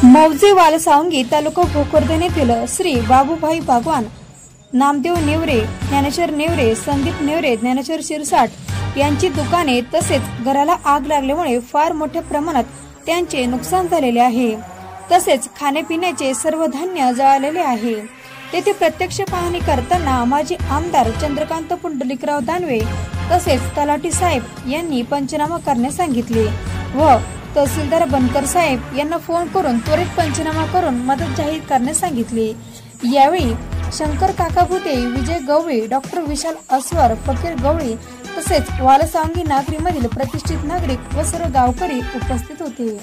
मौजे वालसावंगी तालुका भोकरदन येथील श्री बाबूभाई भगवान नामदेव नेवरे, ज्ञानेश्वर नेवरे, संदीप नेवरे, ज्ञानेश्वर शिरसाट यांची दुकाने तसेच घराला आग लागल्यामुळे फार मोठ्या प्रमाणात त्यांचे नुकसान झालेले आहे। तसेच खाण्यापिण्याचे सर्व धान्य जळालेले आहे। तेथे प्रत्यक्ष पाहणी करताना माजी आमदार चंद्रकांत पुंडलिकराव दानवे तसेच तलाठी साहेब यांनी पंचनामा करण्यास सांगितले व तहसीलदार बनकर साहेब यांना फोन करून त्वरित पंचनामा करून मदत जाहीर करण्यास सांगितले। यावेळी शंकर काका भुते, विजय गवळी, डॉक्टर विशाल अस्वर, फकीर गवळी तसेच वालसावंगी नागरी मधील प्रतिष्ठित नागरिक व सर्व गावकरी उपस्थित होते।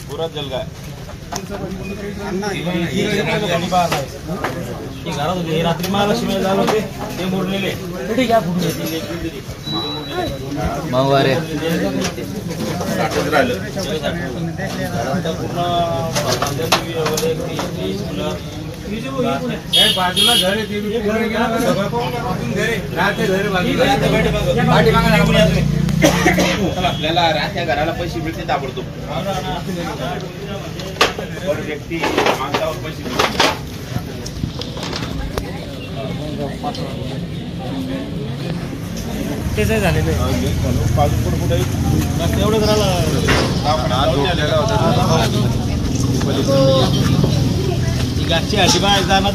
पूरा जल गया रात्री महालक्ष्मी झालं होते ते मोडलेले मंगळवारी बाजूला घर आपल्याला राहत्या घराला पैसे मिळते ताबडतोब व्यक्ती माणसावर पैसे मिळते। ते झालेलं एवढं घराला गाची अजिबात जाणार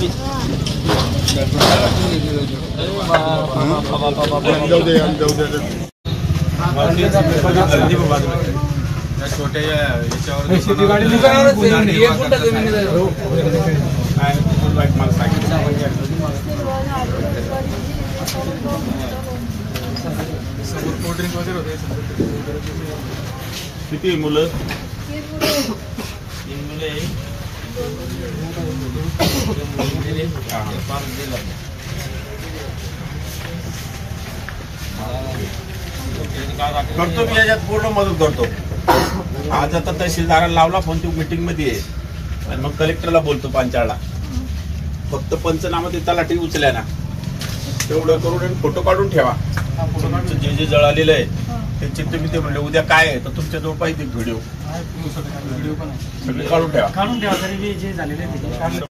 छोट्या किती मुलं? 3 मुले करतो मी याच्यात पूर्ण मदत करतो। आज आता तहसीलदाराला लावला फोन, तू मीटिंग मध्ये आहे आणि मग कलेक्टरला बोलतो पंचाळला। फक्त पंचनामा ते तलाठी उचल्या ना तेवढं करून आणि फोटो काढून ठेवा। जे जे जळालेलं आहे त्याचे तुम्ही ते म्हणले उद्या काय आहे तर तुमच्याजवळ पाहिजे व्हिडिओ सगळे काढून ठेवा। तरी जे झालेले